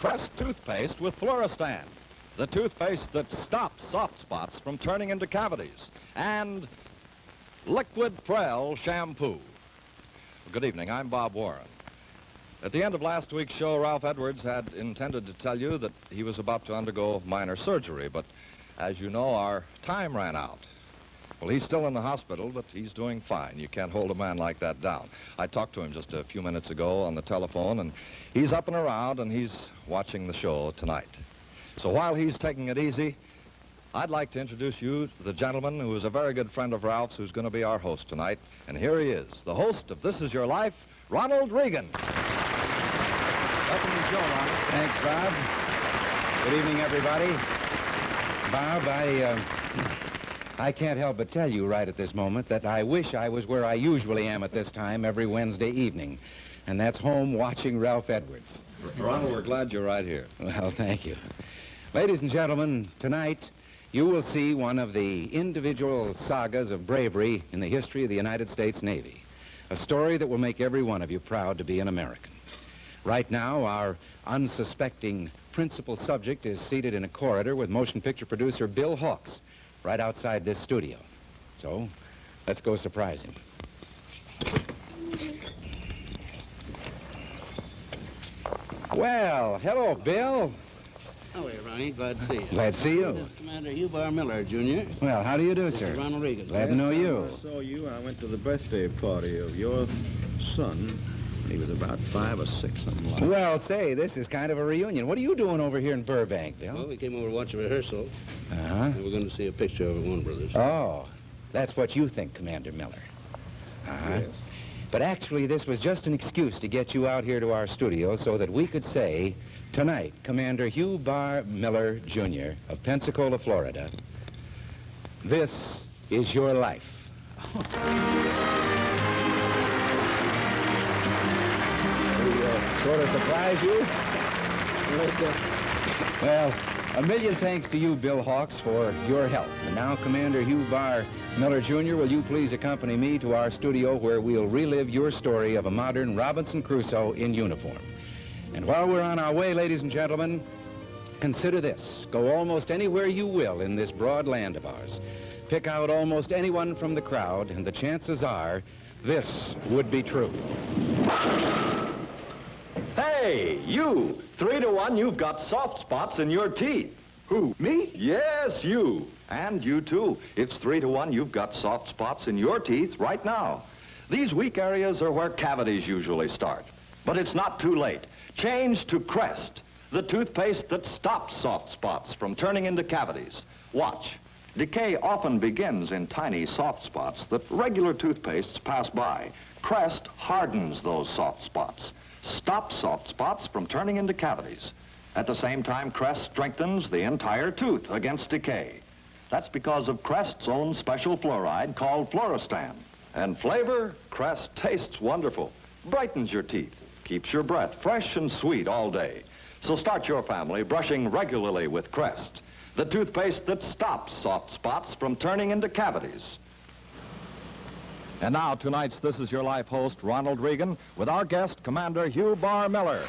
Crest toothpaste with Fluorostan, the toothpaste that stops soft spots from turning into cavities, and Liquid Prel shampoo. Good evening, I'm Bob Warren. At the end of last week's show, Ralph Edwards had intended to tell you that he was about to undergo minor surgery, but as you know, our time ran out. Well, he's still in the hospital, but he's doing fine. You can't hold a man like that down. I talked to him just a few minutes ago on the telephone, and he's up and around, and he's watching the show tonight. So while he's taking it easy, I'd like to introduce you to the gentleman who is a very good friend of Ralph's, who's going to be our host tonight. And here he is, the host of This Is Your Life, Ronald Reagan. Welcome to the show, Ronald. Thanks, Bob. Good evening, everybody. Bob, I can't help but tell you right at this moment that I wish I was where I usually am at this time every Wednesday evening, and that's home watching Ralph Edwards. Ronald, we're glad you're right here. Well, thank you. Ladies and gentlemen, tonight you will see one of the individual sagas of bravery in the history of the United States Navy, a story that will make every one of you proud to be an American. Right now, our unsuspecting principal subject is seated in a corridor with motion picture producer Bill Hawks right outside this studio. So, let's go surprise him. Well, hello, Bill. How are you, Ronnie? Glad to see you. Glad to see you. This is Commander Hugh Barr Miller, Jr. Well, how do you do, This sir? is Ronald Reagan. Glad to know you. I saw you. I went to the birthday party of your son. He was about 5 or 6, something like that. Well, say, this is kind of a reunion. What are you doing over here in Burbank, Bill? Well, we came over to watch a rehearsal, Uh-huh. and we're going to see a picture of Warner Brothers. Oh, that's what you think, Commander Miller. Uh-huh. Yes. But actually, this was just an excuse to get you out here to our studio so that we could say, tonight, Commander Hugh Barr Miller, Jr. of Pensacola, Florida, this is your life. Sort of surprise you? Well, a million thanks to you, Bill Hawks, for your help. And now, Commander Hugh Barr Miller, Jr., will you please accompany me to our studio where we'll relive your story of a modern Robinson Crusoe in uniform. And while we're on our way, ladies and gentlemen, consider this. Go almost anywhere you will in this broad land of ours. Pick out almost anyone from the crowd, and the chances are this would be true. Hey, you! 3 to 1, you've got soft spots in your teeth. Who, me? Yes, you. And you, too. It's 3 to 1, you've got soft spots in your teeth right now. These weak areas are where cavities usually start. But it's not too late. Change to Crest, the toothpaste that stops soft spots from turning into cavities. Watch. Decay often begins in tiny soft spots that regular toothpastes pass by. Crest hardens those soft spots, stops soft spots from turning into cavities. At the same time, Crest strengthens the entire tooth against decay. That's because of Crest's own special fluoride called Fluorostan. And flavor, Crest tastes wonderful, brightens your teeth, keeps your breath fresh and sweet all day. So start your family brushing regularly with Crest, the toothpaste that stops soft spots from turning into cavities. And now, tonight's This Is Your Life host, Ronald Reagan, with our guest, Commander Hugh Barr Miller.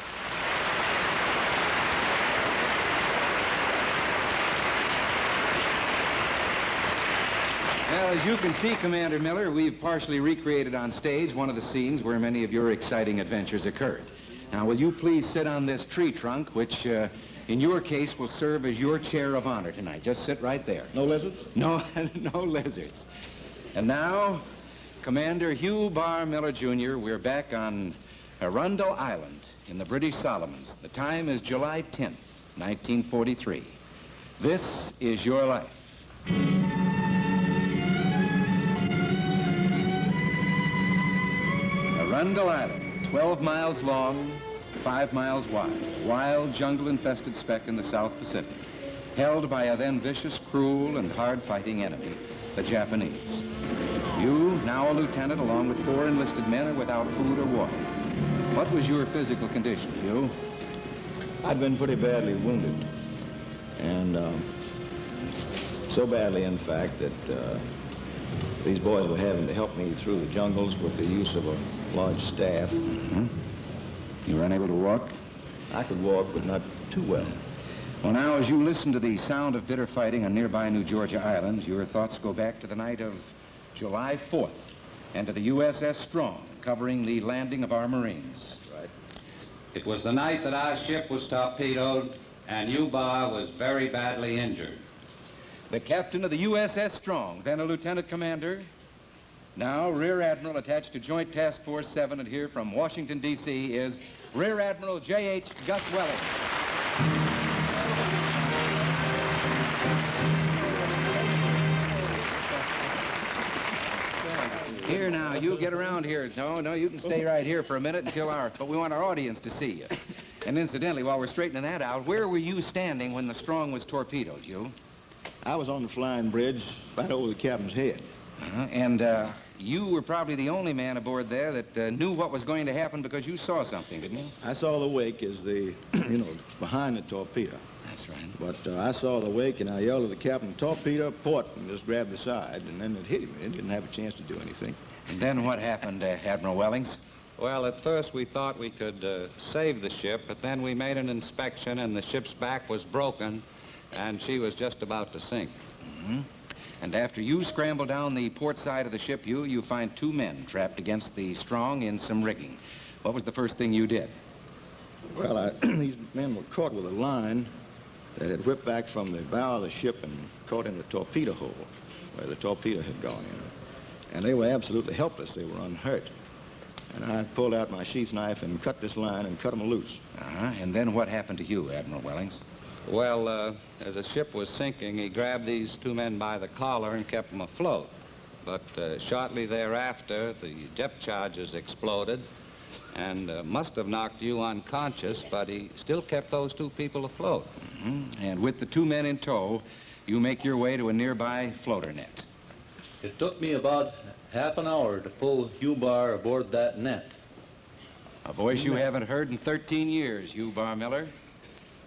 Well, as you can see, Commander Miller, we've partially recreated on stage one of the scenes where many of your exciting adventures occurred. Now, will you please sit on this tree trunk, which, in your case, will serve as your chair of honor tonight. Just sit right there. No lizards? No, no lizards. And now, Commander Hugh Barr Miller, Jr., we're back on Arundel Island in the British Solomons. The time is July 10th, 1943. This is your life. Arundel Island, 12 miles long, 5 miles wide, a wild, jungle-infested speck in the South Pacific, held by a then vicious, cruel, and hard-fighting enemy, the Japanese. You, now a lieutenant, along with 4 enlisted men, are without food or water. What was your physical condition, Hugh? I'd been pretty badly wounded. And so badly, in fact, that these boys were having to help me through the jungles with the use of a large staff. Mm-hmm. You were unable to walk? I could walk, but not too well. Well, now, as you listen to the sound of bitter fighting on nearby New Georgia islands, your thoughts go back to the night of July 4th and to the USS Strong, covering the landing of our Marines. Right. It was the night that our ship was torpedoed and Hugh Barr was very badly injured. The captain of the USS Strong, then a lieutenant commander, now Rear Admiral attached to Joint Task Force 7, and here from Washington, D.C. is Rear Admiral J.H. Gus Welling. Here now, you get around here. No, you can stay right here for a minute but we want our audience to see you. And incidentally, while we're straightening that out, where were you standing when the Strong was torpedoed, Hugh? I was on the flying bridge right over the captain's head. And you were probably the only man aboard there that knew what was going to happen because you saw something, didn't you? I saw the wake as the, behind the torpedo. That's right. But I saw the wake, and I yelled at the captain, torpedo, port, and just grabbed the side, and then it hit him. It didn't have a chance to do anything. And then what happened, Admiral Wellings? Well, at first we thought we could save the ship, but then we made an inspection and the ship's back was broken and she was just about to sink. Mm-hmm. And after you scramble down the port side of the ship, you find two men trapped against the Strong in some rigging. What was the first thing you did? Well, these men were caught with a line that had whipped back from the bow of the ship and caught in the torpedo hole where the torpedo had gone in. And they were absolutely helpless. They were unhurt. And I pulled out my sheath knife and cut this line and cut them loose. And then what happened to you, Admiral Wellings? Well, as the ship was sinking, he grabbed these two men by the collar and kept them afloat. But shortly thereafter, the depth charges exploded and must have knocked you unconscious, but he still kept those two people afloat. Mm-hmm. And with the two men in tow, you make your way to a nearby floater net. It took me about half an hour to pull Hugh Barr aboard that net. A voice you haven't heard in 13 years, Hugh Barr Miller.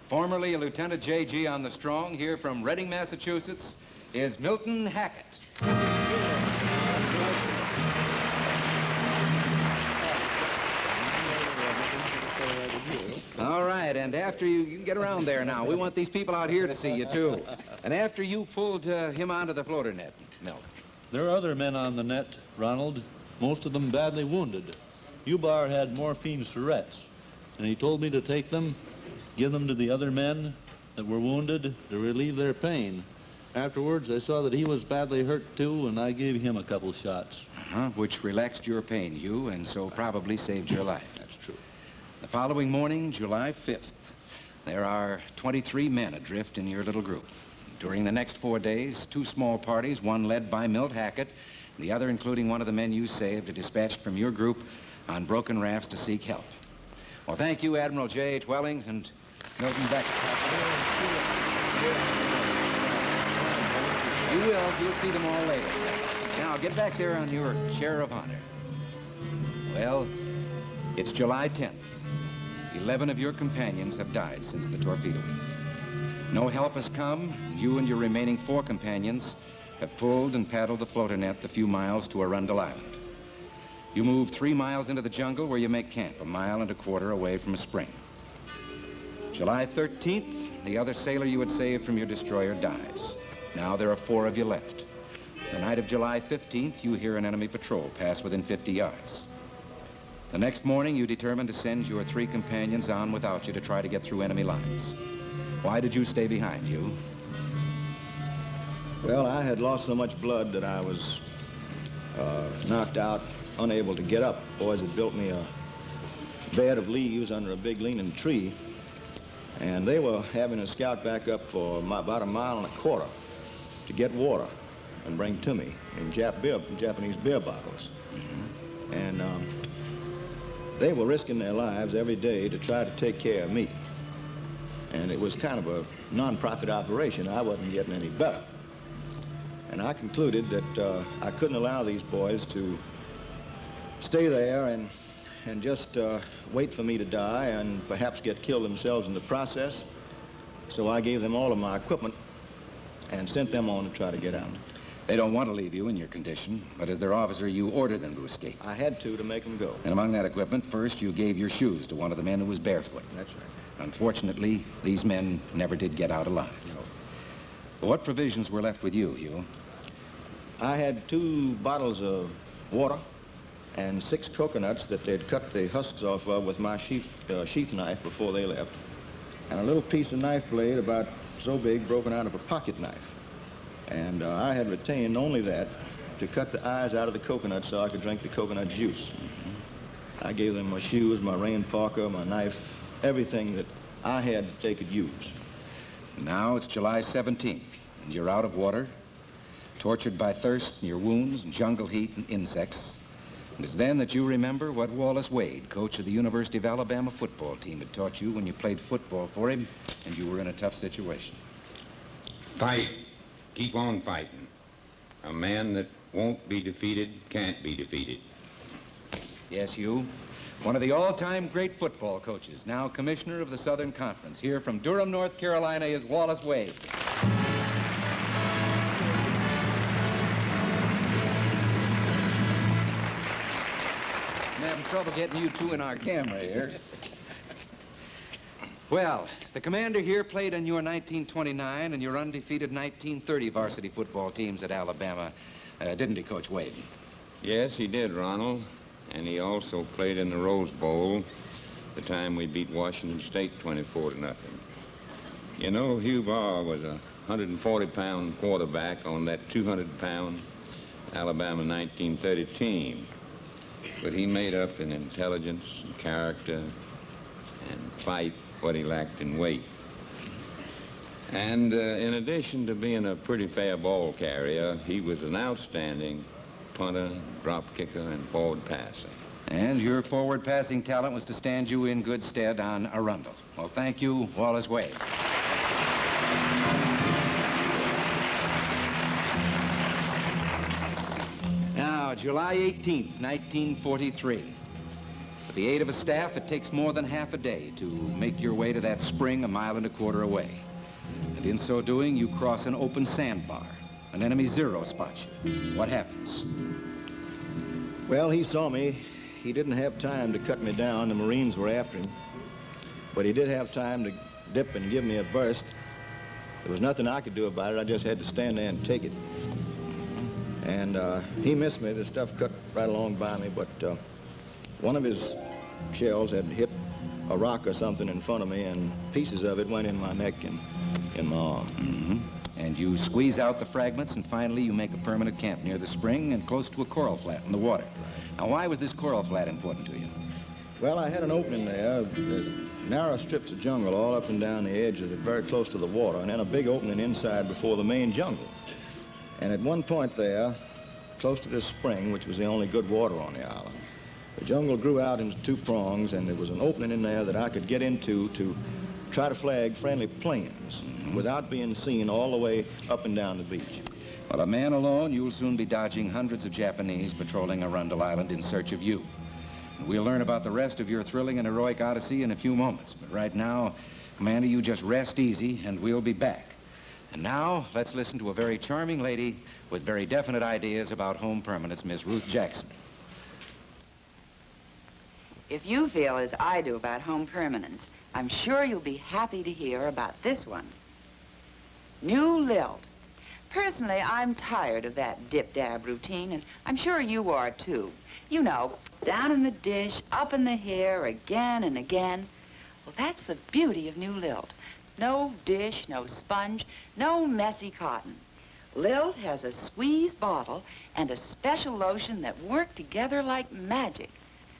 Formerly a Lieutenant J.G. on the Strong, here from Reading, Massachusetts, is Milton Hackett. All right, and after you can get around there now. We want these people out here to see you, too. And after you pulled him onto the floater net, Milt. There are other men on the net, Ronald, most of them badly wounded. Hugh Barr had morphine syrettes, and he told me to take them, give them to the other men that were wounded to relieve their pain. Afterwards, I saw that he was badly hurt, too, and I gave him a couple shots. Which relaxed your pain, Hugh, and so probably saved your life. That's true. The following morning, July 5th, there are 23 men adrift in your little group. During the next 4 days, two small parties, one led by Milt Hackett, the other including one of the men you saved, are dispatched from your group on broken rafts to seek help. Well, thank you, Admiral J.H. Wellings and Milton Beckett. You will. You'll see them all later. Now, get back there on your chair of honor. Well, it's July 10th. 11 of your companions have died since the torpedoing. No help has come. You and your remaining 4 companions have pulled and paddled the floater net the few miles to Arundel Island. You move 3 miles into the jungle where you make camp, 1.25 miles away from a spring. July 13th, the other sailor you had saved from your destroyer dies. Now there are 4 of you left. The night of July 15th, you hear an enemy patrol pass within 50 yards. The next morning, you determine to send your 3 companions on without you to try to get through enemy lines. Why did you stay behind, Hugh? Well, I had lost so much blood that I was knocked out, unable to get up. Boys had built me a bed of leaves under a big leaning tree, and they were having a scout back up for about 1.25 miles to get water and bring to me in Japanese beer bottles. Mm-hmm. And they were risking their lives every day to try to take care of me. And it was kind of a non-profit operation. I wasn't getting any better. And I concluded that I couldn't allow these boys to stay there and just wait for me to die and perhaps get killed themselves in the process. So I gave them all of my equipment and sent them on to try to get out. They don't want to leave you in your condition, but as their officer, you ordered them to escape. I had to make them go. And among that equipment, first you gave your shoes to one of the men who was barefoot. That's right. Unfortunately, these men never did get out alive. No. What provisions were left with you, Hugh? I had 2 bottles of water and 6 coconuts that they'd cut the husks off of with my sheath knife before they left, and a little piece of knife blade about so big broken out of a pocket knife. And I had retained only that to cut the eyes out of the coconut so I could drink the coconut juice. I gave them my shoes, my rain parka, my knife, everything that I had that they could use. Now it's July 17th, and you're out of water, tortured by thirst and your wounds and jungle heat and insects. And it's then that you remember what Wallace Wade, coach of the University of Alabama football team, had taught you when you played football for him and you were in a tough situation. Fight. Keep on fighting. A man that won't be defeated can't be defeated. Yes, Hugh. One of the all-time great football coaches, now commissioner of the Southern Conference. Here from Durham, North Carolina is Wallace Wade. I'm having trouble getting you two in our camera here. Well, the commander here played on your 1929 and your undefeated 1930 varsity football teams at Alabama, didn't he, Coach Wade? Yes, he did, Ronald. And he also played in the Rose Bowl the time we beat Washington State 24-0. You know, Hugh Barr was a 140-pound quarterback on that 200-pound Alabama 1930 team. But he made up in intelligence and character and fight what he lacked in weight. And in addition to being a pretty fair ball carrier, he was an outstanding punter, drop kicker, and forward passer. And your forward passing talent was to stand you in good stead on Arundel. Well, thank you, Wallace Wade. Now, July 18th, 1943. With the aid of a staff, it takes more than half a day to make your way to that spring 1.25 miles away. And in so doing, you cross an open sandbar. An enemy zero spots you. What happens? Well, he saw me. He didn't have time to cut me down. The Marines were after him. But he did have time to dip and give me a burst. There was nothing I could do about it. I just had to stand there and take it. And he missed me. The stuff cut right along by me, but one of his shells had hit a rock or something in front of me, and pieces of it went in my neck and in my arm. Mm-hmm. And you squeeze out the fragments, and finally you make a permanent camp near the spring and close to a coral flat in the water. Now, why was this coral flat important to you? Well, I had an opening there. There's narrow strips of jungle all up and down the edge of it, very close to the water, and then a big opening inside before the main jungle. And at one point there, close to this spring, which was the only good water on the island, the jungle grew out into 2 prongs, and there was an opening in there that I could get into to try to flag friendly planes without being seen all the way up and down the beach. Well, a man alone, you'll soon be dodging hundreds of Japanese patrolling Arundel Island in search of you. And we'll learn about the rest of your thrilling and heroic odyssey in a few moments. But right now, Commander, you just rest easy, and we'll be back. And now, let's listen to a very charming lady with very definite ideas about home permanence, Miss Ruth Jackson. If you feel as I do about home permanence, I'm sure you'll be happy to hear about this one. New Lilt. Personally, I'm tired of that dip-dab routine, and I'm sure you are, too. You know, down in the dish, up in the hair, again and again. Well, that's the beauty of New Lilt. No dish, no sponge, no messy cotton. Lilt has a squeeze bottle and a special lotion that work together like magic.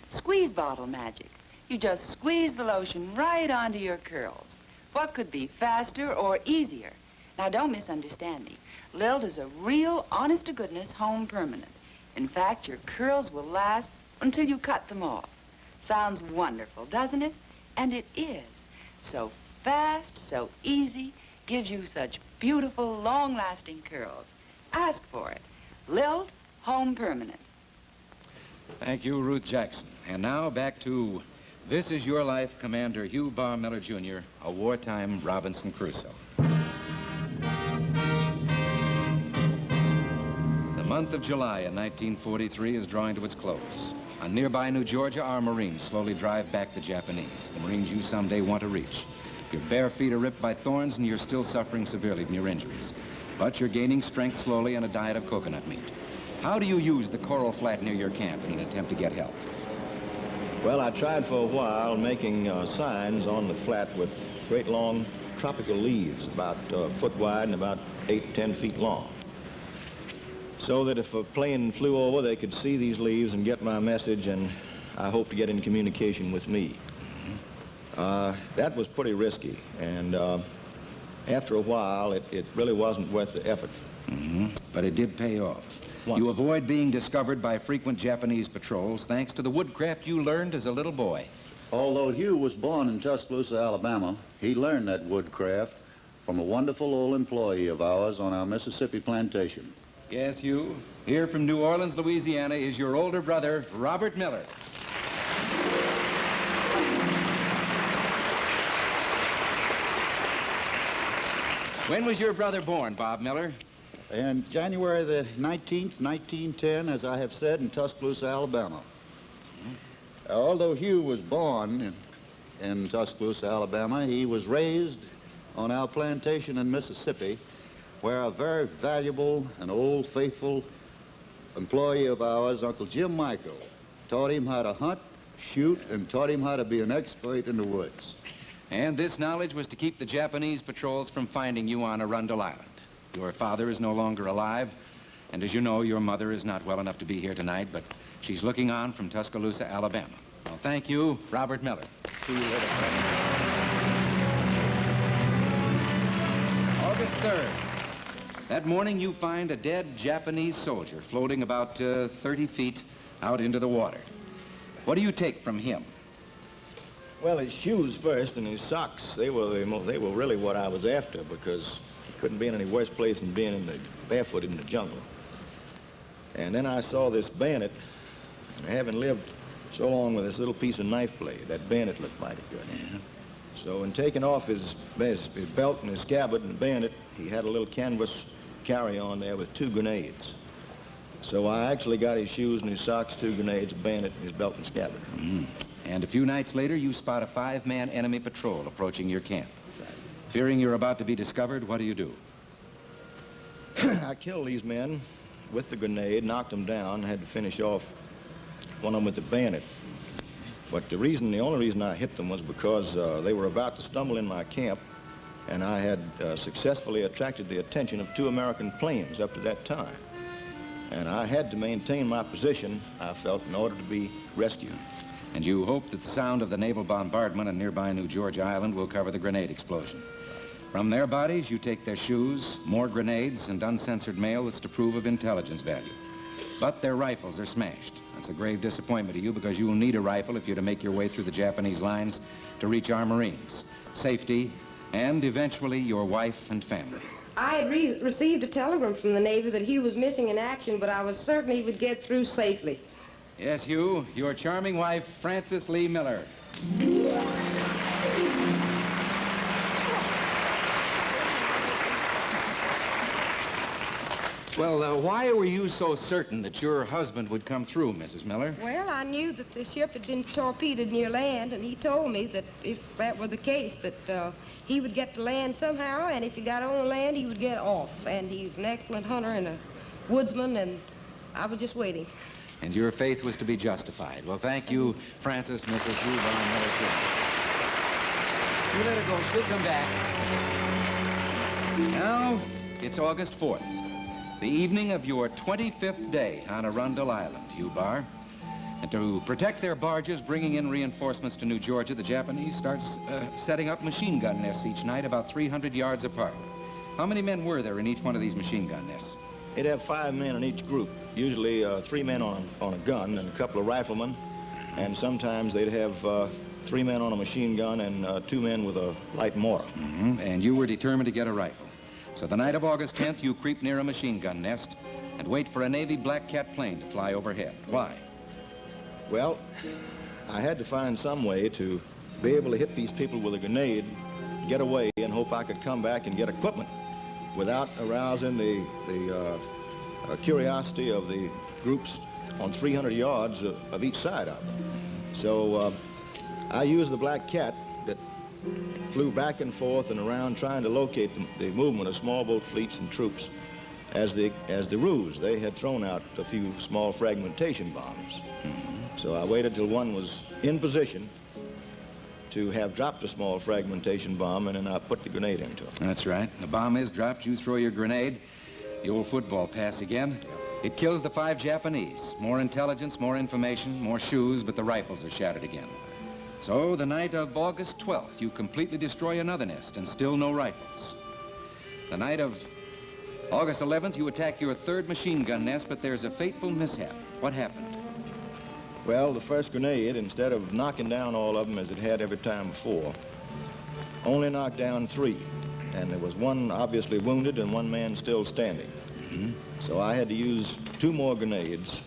Squeeze bottle magic. You just squeeze the lotion right onto your curls. What could be faster or easier? Now, don't misunderstand me. Lilt is a real, honest-to-goodness home permanent. In fact, your curls will last until you cut them off. Sounds wonderful, doesn't it? And it is. So fast, so easy, gives you such beautiful, long-lasting curls. Ask for it. Lilt Home Permanent. Thank you, Ruth Jackson. And now back to This Is Your Life, Commander Hugh Barr Miller, Jr., a wartime Robinson Crusoe. month of July in 1943 is drawing to its close. On nearby New Georgia, our Marines slowly drive back the Japanese, the Marines you someday want to reach. Your bare feet are ripped by thorns and you're still suffering severely from your injuries. But you're gaining strength slowly on a diet of coconut meat. How do you use the coral flat near your camp in an attempt to get help? Well, I tried for a while making signs on the flat with great long tropical leaves, about a foot wide and about 8 to 10 feet long, so that if a plane flew over, they could see these leaves and get my message, and I hope to get in communication with me. That was pretty risky, and after a while, it really wasn't worth the effort. But it did pay off. You avoid being discovered by frequent Japanese patrols thanks to the woodcraft you learned as a little boy. Although Hugh was born in Tuscaloosa, Alabama, he learned that woodcraft from a wonderful old employee of ours on our Mississippi plantation. Yes, Hugh. Here from New Orleans, Louisiana, is your older brother, Robert Miller. When was your brother born, Bob Miller? And January the 19th, 1910, as I have said, in Tuscaloosa, Alabama. Although Hugh was born in Tuscaloosa, Alabama, he was raised on our plantation in Mississippi, where a very valuable and old faithful employee of ours, Uncle Jim Michael, taught him how to hunt, shoot, and taught him how to be an expert in the woods. And this knowledge was to keep the Japanese patrols from finding you on Arundel Island. Your father is no longer alive, and as you know, your mother is not well enough to be here tonight, but she's looking on from Tuscaloosa, Alabama. Well, thank you, Robert Miller. See you later, friend. August 3rd. That morning, you find a dead Japanese soldier floating about 30 feet out into the water. What do you take from him? Well, his shoes first and his socks, they were really what I was after, because couldn't be in any worse place than being barefoot in the jungle. And then I saw this bayonet, and having lived so long with this little piece of knife blade, that bayonet looked mighty good. Yeah. So in taking off his belt and his scabbard and the bayonet, he had a little canvas carry-on there with 2 grenades. So I actually got his shoes and his socks, 2 grenades, a bayonet, and his belt and scabbard. And a few nights later, you spot a 5-man enemy patrol approaching your camp. Fearing you're about to be discovered, what do you do? I killed these men with the grenade, knocked them down, had to finish off one of them with the bayonet. But the only reason I hit them was because they were about to stumble in my camp, and I had successfully attracted the attention of 2 American planes up to that time. And I had to maintain my position, I felt, in order to be rescued. And you hope that the sound of the naval bombardment on nearby New Georgia Island will cover the grenade explosion. From their bodies, you take their shoes, more grenades, and uncensored mail that's to prove of intelligence value. But their rifles are smashed. That's a grave disappointment to you, because you will need a rifle if you're to make your way through the Japanese lines to reach our Marines, safety, and eventually your wife and family. I had received a telegram from the Navy that he was missing in action, but I was certain he would get through safely. Yes, Hugh, your charming wife, Frances Lee Miller. Well, why were you so certain that your husband would come through, Mrs. Miller? Well, I knew that the ship had been torpedoed near land, and he told me that if that were the case, that he would get to land somehow, and if he got on land, he would get off. And he's an excellent hunter and a woodsman, and I was just waiting. And your faith was to be justified. Well, thank you, Francis, Mrs. Hugh Barr, Miller, too. You let her go. She'll come back. Now, it's August 4th. The evening of your 25th day on Arundel Island, Hugh Barr. And to protect their barges bringing in reinforcements to New Georgia, the Japanese starts setting up machine gun nests each night about 300 yards apart. How many men were there in each one of these machine gun nests? They'd have 5 men in each group, usually 3 men on a gun and a couple of riflemen, and sometimes they'd have 3 men on a machine gun and 2 men with a light mortar. And you were determined to get a rifle. So the night of August 10th, you creep near a machine gun nest and wait for a Navy Black Cat plane to fly overhead. Why? Well, I had to find some way to be able to hit these people with a grenade, get away, and hope I could come back and get equipment without arousing the curiosity of the groups on 300 yards of each side of them. So I used the black cat that flew back and forth and around trying to locate the movement of small boat fleets and troops as the ruse. They had thrown out a few small fragmentation bombs. So I waited till one was in position to have dropped a small fragmentation bomb, and then I put the grenade into it. That's right. The bomb is dropped. You throw your grenade. The old football pass again. It kills the 5 Japanese. More intelligence, more information, more shoes, but the rifles are shattered again. So the night of August 12th, you completely destroy another nest, and still no rifles. The night of August 11th, you attack your 3rd machine gun nest, but there's a fateful mishap. What happened? Well, the first grenade, instead of knocking down all of them as it had every time before, only knocked down 3. And there was one obviously wounded and one man still standing. So I had to use 2 more grenades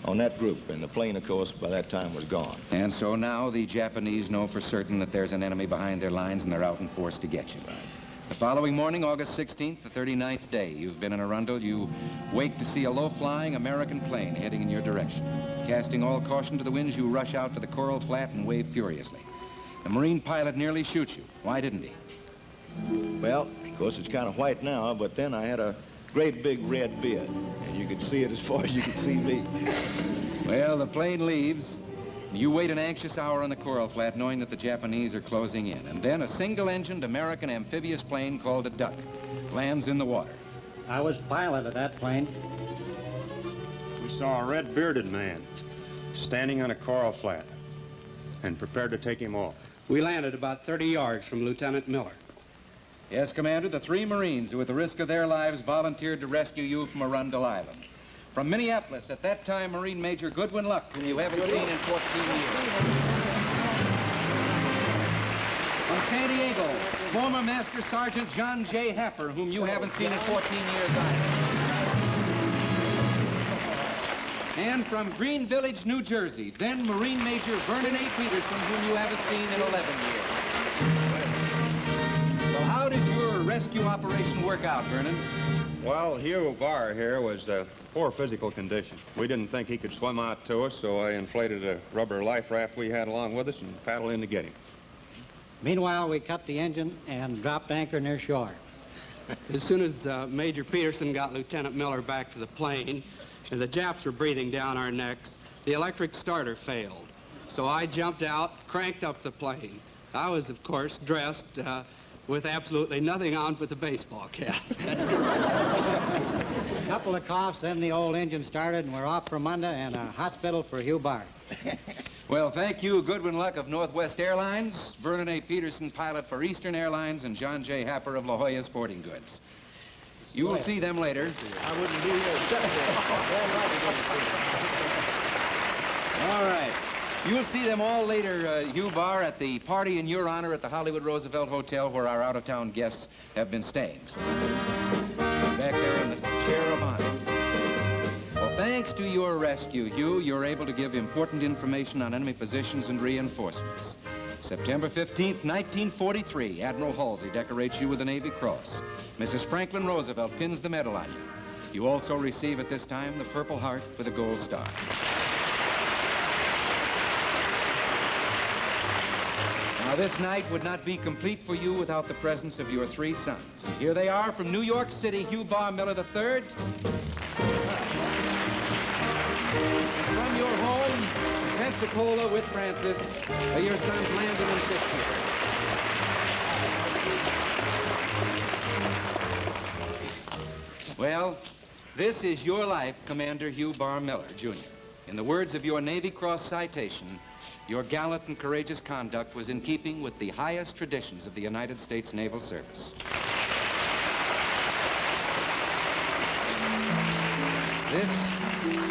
on that group, and the plane, of course, by that time was gone. And so now the Japanese know for certain that there's an enemy behind their lines, and they're out in force to get you. The following morning, August 16th, the 39th day, you've been in Arundel. You wake to see a low-flying American plane heading in your direction. Casting all caution to the winds, you rush out to the coral flat and wave furiously. The Marine pilot nearly shoots you. Why didn't he? Well, of course, it's kind of white now, but then I had a great big red beard, and you could see it as far as you could see me. Well, the plane leaves. You wait an anxious hour on the coral flat, knowing that the Japanese are closing in. And then a single-engined American amphibious plane called a Duck lands in the water. I was pilot of that plane. We saw a red-bearded man standing on a coral flat and prepared to take him off. We landed about 30 yards from Lieutenant Miller. Yes, Commander, the 3 Marines who, at the risk of their lives, volunteered to rescue you from Arundel Island. From Minneapolis, at that time, Marine Major Goodwin Luck, whom you haven't seen in 14 years. From San Diego, former Master Sergeant John J. Happer, whom you haven't seen in 14 years either. And from Green Village, New Jersey, then Marine Major Vernon A. Peterson, whom you haven't seen in 11 years. Well, how did your rescue operation work out, Vernon? Well, Hugh Barr here was poor physical condition. We didn't think he could swim out to us, so I inflated a rubber life raft we had along with us and paddled in to get him. Meanwhile, we cut the engine and dropped anchor near shore. As soon as Major Peterson got Lieutenant Miller back to the plane, and the Japs were breathing down our necks, the electric starter failed. So I jumped out, cranked up the plane. I was, of course, dressed with absolutely nothing on but the baseball cap. That's correct. A couple of coughs, then the old engine started, and we're off for Munda and a hospital for Hugh Barr. Well, thank you, Goodwin Luck of Northwest Airlines, Vernon A. Peterson, pilot for Eastern Airlines, and John J. Happer of La Jolla Sporting Goods. You will see them later. I wouldn't be here except All right. You'll see them all later, Hugh Barr, at the party in your honor at the Hollywood Roosevelt Hotel where our out-of-town guests have been staying. So, back there in the chair of honor. Well, thanks to your rescue, Hugh, you're able to give important information on enemy positions and reinforcements. September 15th, 1943, Admiral Halsey decorates you with the Navy Cross. Mrs. Franklin Roosevelt pins the medal on you. You also receive at this time the Purple Heart with a gold star. Now, this night would not be complete for you without the presence of your 3 sons. And here they are from New York City, Hugh Barr Miller III. And from your home, Pensacola with Francis, your sons Landon and Fitzhugh. Well, this is your life, Commander Hugh Barr Miller, Jr. In the words of your Navy Cross citation, your gallant and courageous conduct was in keeping with the highest traditions of the United States Naval Service.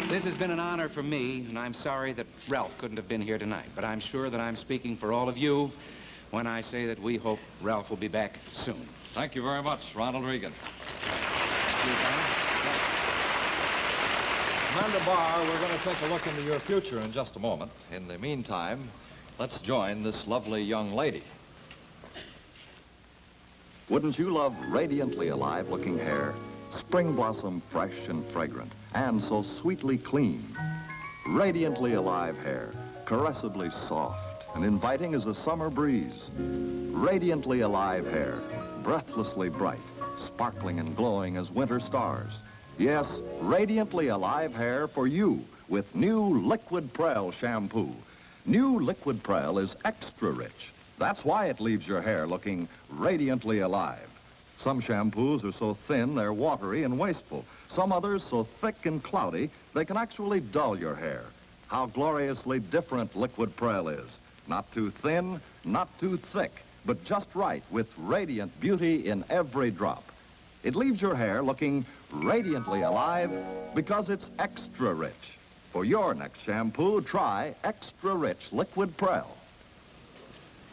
This has been an honor for me, and I'm sorry that Ralph couldn't have been here tonight, but I'm sure that I'm speaking for all of you when I say that we hope Ralph will be back soon. Thank you very much, Ronald Reagan. Commander Barr, we're going to take a look into your future in just a moment. In the meantime, let's join this lovely young lady. Wouldn't you love radiantly alive-looking hair, Spring blossom fresh and fragrant, and so sweetly clean. Radiantly alive hair, caressably soft and inviting as a summer breeze. Radiantly alive hair, breathlessly bright, sparkling and glowing as winter stars. Yes, radiantly alive hair for you with new Liquid Prell shampoo. New Liquid Prell is extra rich. That's why it leaves your hair looking radiantly alive. Some shampoos are so thin they're watery and wasteful. Some others so thick and cloudy they can actually dull your hair. How gloriously different Liquid Prell is. Not too thin, not too thick, but just right with radiant beauty in every drop. It leaves your hair looking radiantly alive because it's extra rich. For your next shampoo, try extra rich Liquid Prell.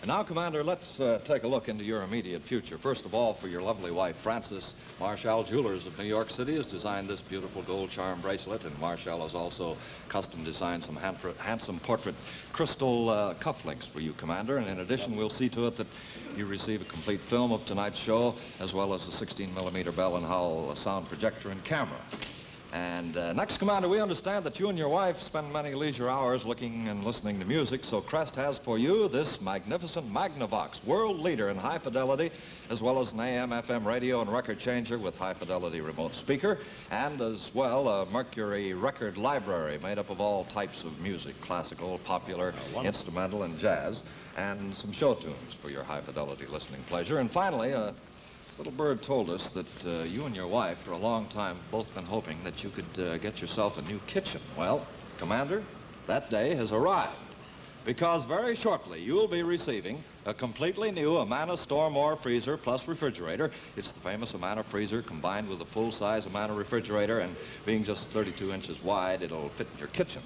And now, Commander, let's take a look into your immediate future. First of all, for your lovely wife, Frances, Marshall Jewelers of New York City has designed this beautiful gold charm bracelet, and Marshall has also custom designed some handsome portrait crystal cufflinks for you, Commander. And in addition, we'll see to it that you receive a complete film of tonight's show, as well as a 16-millimeter Bell & Howell sound projector and camera. And next, Commander, we understand that you and your wife spend many leisure hours looking and listening to music, so Crest has for you this magnificent Magnavox, world leader in high fidelity, as well as an AM/FM radio and record changer with high-fidelity remote speaker, and as well a Mercury record library made up of all types of music, classical, popular, instrumental, and jazz, and some show tunes for your high-fidelity listening pleasure. And finally, little bird told us that you and your wife for a long time both been hoping that you could get yourself a new kitchen. Well, Commander, that day has arrived, because very shortly you'll be receiving a completely new Amana Stormore freezer plus refrigerator. It's the famous Amana freezer combined with a full-size Amana refrigerator, and being just 32 inches wide, it'll fit in your kitchen.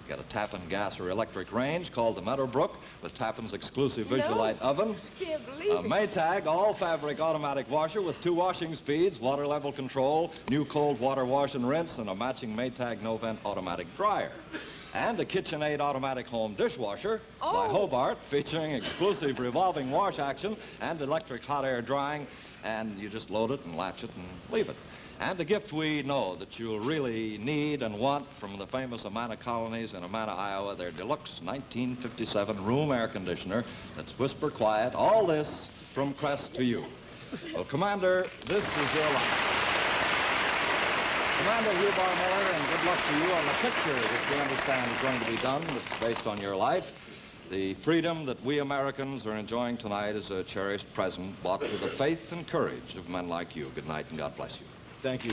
Got a Tappan gas or electric range called the Meadowbrook with Tappan's exclusive Visualite oven. Can't believe A Maytag all-fabric automatic washer with 2 washing speeds, water level control, new cold water wash and rinse, and a matching Maytag no-vent automatic dryer. And a KitchenAid automatic home dishwasher by Hobart, featuring exclusive revolving wash action and electric hot air drying, and you just load it and latch it and leave it. And the gift we know that you'll really need and want from the famous Amana colonies in Amana, Iowa, their deluxe 1957 room air conditioner that's whisper quiet. All this from Crest to you. Well, Commander, this is your life. Commander Hugh Barr Miller, and good luck to you on the picture which we understand is going to be done that's based on your life. The freedom that we Americans are enjoying tonight is a cherished present bought with the faith and courage of men like you. Good night and God bless you. Thank you.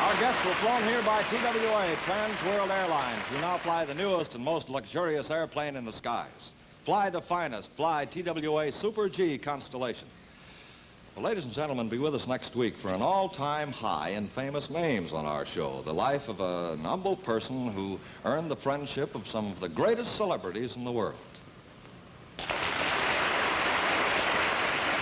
Our guests were flown here by TWA, Trans World Airlines, who now fly the newest and most luxurious airplane in the skies. Fly the finest, fly TWA Super G Constellation. Well, ladies and gentlemen, be with us next week for an all-time high in famous names on our show. The life of an humble person who earned the friendship of some of the greatest celebrities in the world.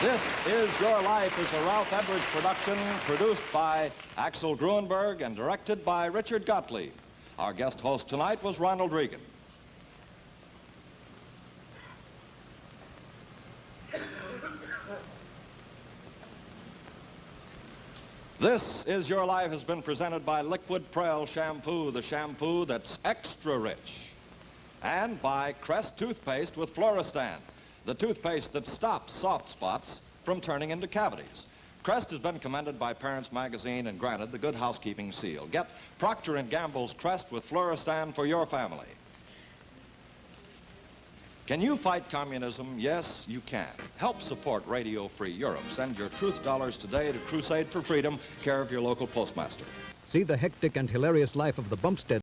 This is Your Life is a Ralph Edwards production, produced by Axel Gruenberg and directed by Richard Gottlieb. Our guest host tonight was Ronald Reagan. This is Your Life has been presented by Liquid Prell Shampoo, the shampoo that's extra rich. And by Crest Toothpaste with Floristan, the toothpaste that stops soft spots from turning into cavities. Crest has been commended by Parents Magazine and granted the Good Housekeeping seal. Get Procter & Gamble's Crest with Floristan for your family. Can you fight communism? Yes, you can. Help support Radio Free Europe. Send your truth dollars today to Crusade for Freedom, care of your local postmaster. See the hectic and hilarious life of the Bumpstead